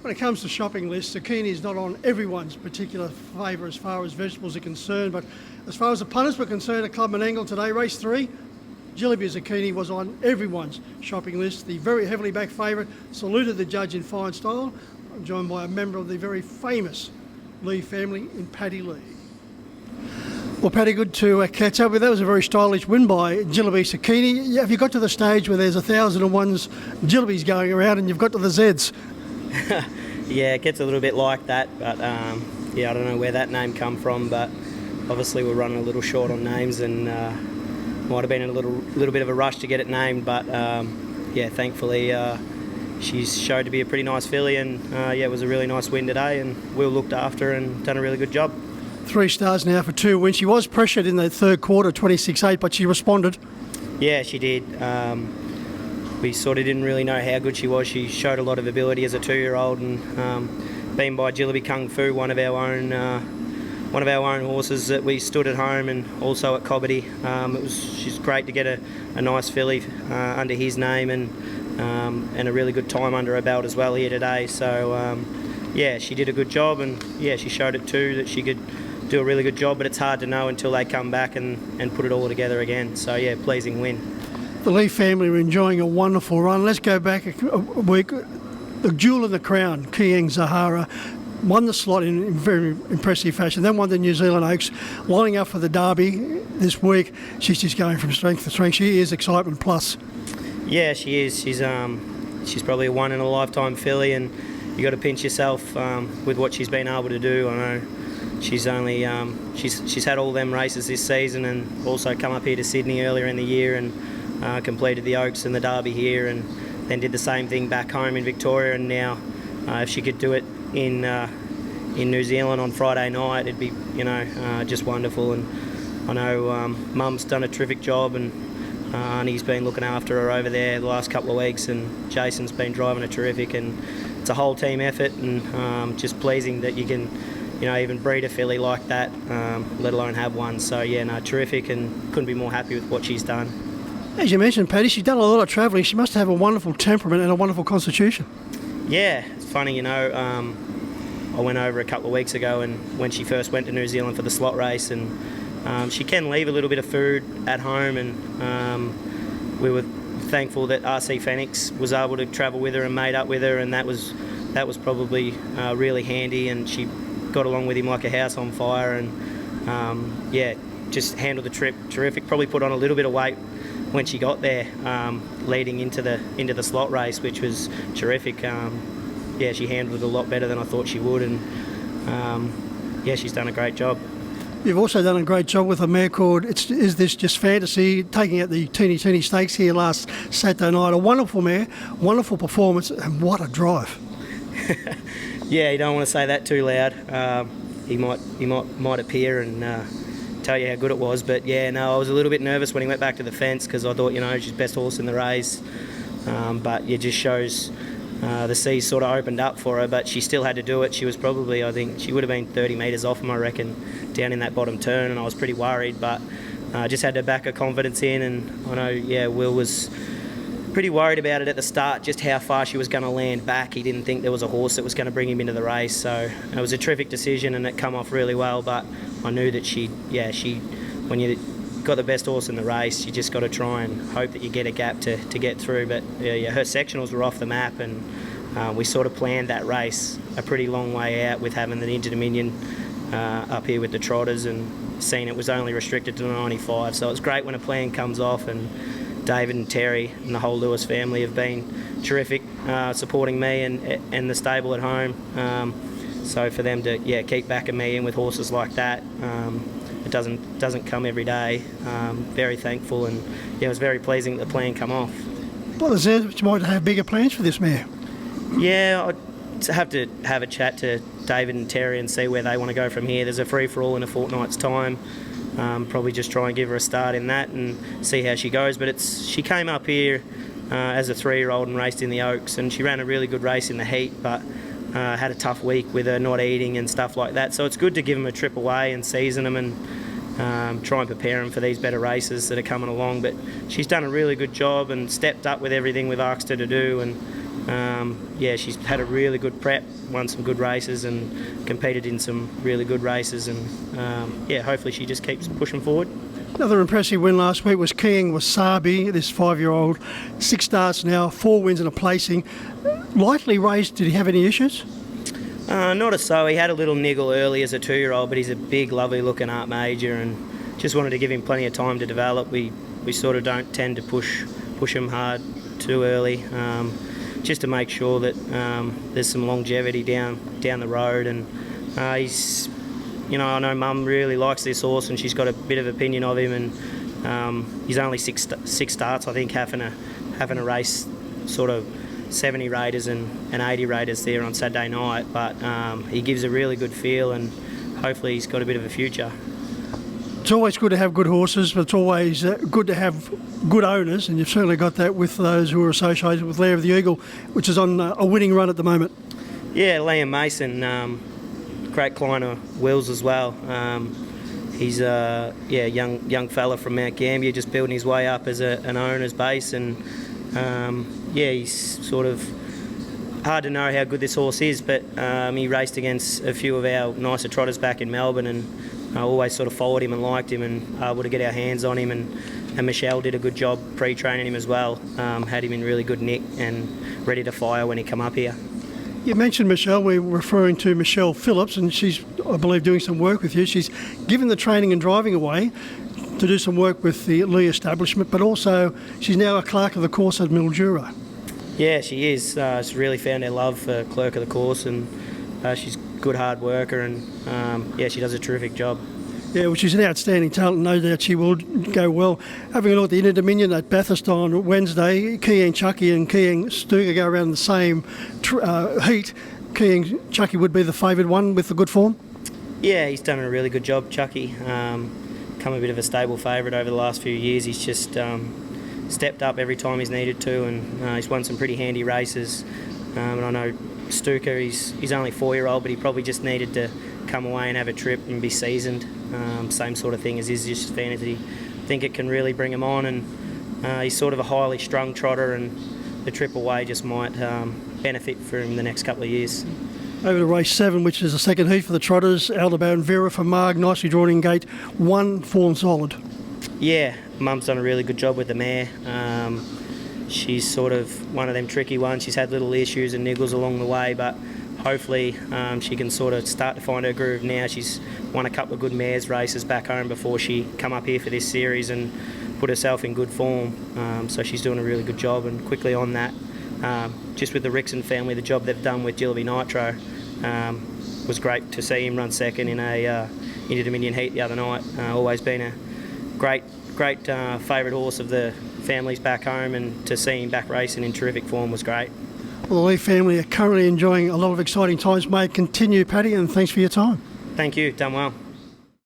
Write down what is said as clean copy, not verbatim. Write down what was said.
When it comes to shopping lists, zucchini is not on everyone's particular favour as far as vegetables are concerned, but as far as the punters were concerned at Club Menangle today, race 3, Jilliby zucchini was on everyone's shopping list. The very heavily backed favourite saluted the judge in fine style. I'm joined by a member of the very famous Lee family in Paddy Lee. Well, Paddy, good to catch up with. That was a very stylish win by Jilliby zucchini. Have you got to the stage where there's 1,001s Jillibys going around and you've got to the Zs? Yeah, it gets a little bit like that, but yeah, I don't know where that name come from, but obviously we're running a little short on names and might have been in a little bit of a rush to get it named, but yeah, thankfully she's showed to be a pretty nice filly, and yeah, it was a really nice win today, and we were looked after and done a really good job. 3 stars now for 2 wins. She was pressured in the third quarter, 26-8, but she responded. Yeah, she did. We sort of didn't really know how good she was. She showed a lot of ability as a 2-year-old, and being by Jilliby Kung Fu, one of our own horses that we stood at home and also at Cobbity. She's great to get a nice filly under his name and a really good time under her belt as well here today. So yeah, she did a good job, and yeah, she showed it too that she could do a really good job, but it's hard to know until they come back and put it all together again. So yeah, pleasing win. The Lee family are enjoying a wonderful run. Let's go back a week. The jewel in the crown, Kiang Zahara, won the slot in very impressive fashion, then won the New Zealand Oaks, lining up for the Derby this week. She's just going from strength to strength. She is excitement plus. Yeah, she is. She's probably a one-in-a-lifetime filly, and you got to pinch yourself with what she's been able to do. I know she's only she's had all them races this season, and also come up here to Sydney earlier in the year and completed the Oaks and the Derby here, and then did the same thing back home in Victoria. And now, if she could do it in New Zealand on Friday night, it'd be just wonderful. And I know Mum's done a terrific job, and he's been looking after her over there the last couple of weeks, and Jason's been driving her terrific, and it's a whole team effort, and just pleasing that you can even breed a filly like that, let alone have one. So yeah, no, terrific, and couldn't be more happy with what she's done. As you mentioned, Paddy, she's done a lot of travelling. She must have a wonderful temperament and a wonderful constitution. Yeah, it's funny, I went over a couple of weeks ago, and when she first went to New Zealand for the slot race, and she can leave a little bit of food at home, and we were thankful that RC Phoenix was able to travel with her and made up with her, and that was probably really handy, and she got along with him like a house on fire, and yeah, just handled the trip terrific. Probably put on a little bit of weight when she got there, leading into the slot race, which was terrific. Yeah, she handled it a lot better than I thought she would, and yeah, she's done a great job. You've also done a great job with a mare called Is This Just Fantasy, taking out the Teeny Stakes here last Saturday night. A wonderful mare, wonderful performance, and what a drive. Yeah, you don't want to say that too loud. He might appear and tell you how good it was, but yeah, no, I was a little bit nervous when he went back to the fence, because I thought, she's best horse in the race, but it just shows the seas sort of opened up for her, but she still had to do it. She was probably, I think, she would have been 30 metres off him, I reckon, down in that bottom turn, and I was pretty worried, but just had to back her confidence in, and I know, yeah, Will was pretty worried about it at the start, just how far she was going to land back. He didn't think there was a horse that was going to bring him into the race, so it was a terrific decision, and it come off really well, but I knew that when you got the best horse in the race, you just got to try and hope that you get a gap to get through. But yeah, her sectionals were off the map, and we sort of planned that race a pretty long way out with having the Inter-Dominion up here with the trotters, and seeing it was only restricted to 95. So it's great when a plan comes off, and David and Terry and the whole Lewis family have been terrific, supporting me and the stable at home. So for them to keep backing me in with horses like that, it doesn't come every day. Very thankful, and yeah, it was very pleasing that the plan come off. Well, is there might have bigger plans for this mare? Yeah, I'd have to have a chat to David and Terry and see where they want to go from here. There's a free-for-all in a fortnight's time. Probably just try and give her a start in that and see how she goes. But she came up here as a 3-year-old and raced in the Oaks, and she ran a really good race in the heat, but had a tough week with her not eating and stuff like that. So it's good to give them a trip away and season them and try and prepare them for these better races that are coming along. But she's done a really good job and stepped up with everything we've asked her to do, and yeah, she's had a really good prep, won some good races and competed in some really good races, and yeah, hopefully she just keeps pushing forward. Another impressive win last week was Kiang Wasabi, this 5-year-old. 6 starts now, 4 wins and a placing. Lightly raced, did he have any issues? Not as so. He had a little niggle early as a 2-year-old, but he's a big, lovely-looking art major, and just wanted to give him plenty of time to develop. We sort of don't tend to push him hard too early, just to make sure that there's some longevity down the road. And he's, you know, I know Mum really likes this horse, and she's got a bit of opinion of him. And he's only six starts, I think, having a race sort of 70 raters and 80 raters there on Saturday night, but he gives a really good feel, and hopefully he's got a bit of a future. It's always good to have good horses, but it's always good to have good owners, and you've certainly got that with those who are associated with Lair of the Eagle, which is on a winning run at the moment. Yeah, Liam Mason, great client of Will's as well. He's a young fella from Mount Gambier, just building his way up as an owner's base, and yeah, he's sort of hard to know how good this horse is, but he raced against a few of our nicer trotters back in Melbourne, and I always sort of followed him and liked him, and able to get our hands on him, and Michelle did a good job pre-training him as well. Had him in really good nick and ready to fire when he come up here. You mentioned Michelle. We're referring to Michelle Phillips, and she's, I believe, doing some work with you. She's given the training and driving away to do some work with the Lee establishment, but also she's now a clerk of the course at Mildura. Yeah, she is. She's really found her love for clerk of the course, and she's a good hard worker, and yeah, she does a terrific job. Yeah, well, she's an outstanding talent. No doubt she will go well. Having a look at the Inter Dominion at Bathurst on Wednesday, Kiang Chucky and Kiang Stuga go around the same heat. Kiang Chucky would be the favoured one with the good form? Yeah, he's done a really good job, Chucky. Come a bit of a stable favourite over the last few years. He's just stepped up every time he's needed to, and he's won some pretty handy races. And I know Stuka, he's only 4-year-old, but he probably just needed to come away and have a trip and be seasoned. Same sort of thing as his, just fantasy. I think it can really bring him on, and he's sort of a highly strung trotter, and the trip away just might benefit for him the next couple of years. Over to race 7, which is the second heat for the trotters. Aldebar and Vera for Marg, nicely drawn in gate. 1 form solid. Yeah, Mum's done a really good job with the mare. She's sort of one of them tricky ones. She's had little issues and niggles along the way, but hopefully she can sort of start to find her groove now. She's won a couple of good mares races back home before she come up here for this series and put herself in good form. So she's doing a really good job, and quickly on that, just with the Rickson family, the job they've done with Jillaby Nitro was great to see him run second in a Inter Dominion heat the other night. Always been a great favourite horse of the families back home, and to see him back racing in terrific form was great. Well, the Lee family are currently enjoying a lot of exciting times. May it continue, Paddy, and thanks for your time. Thank you, done well.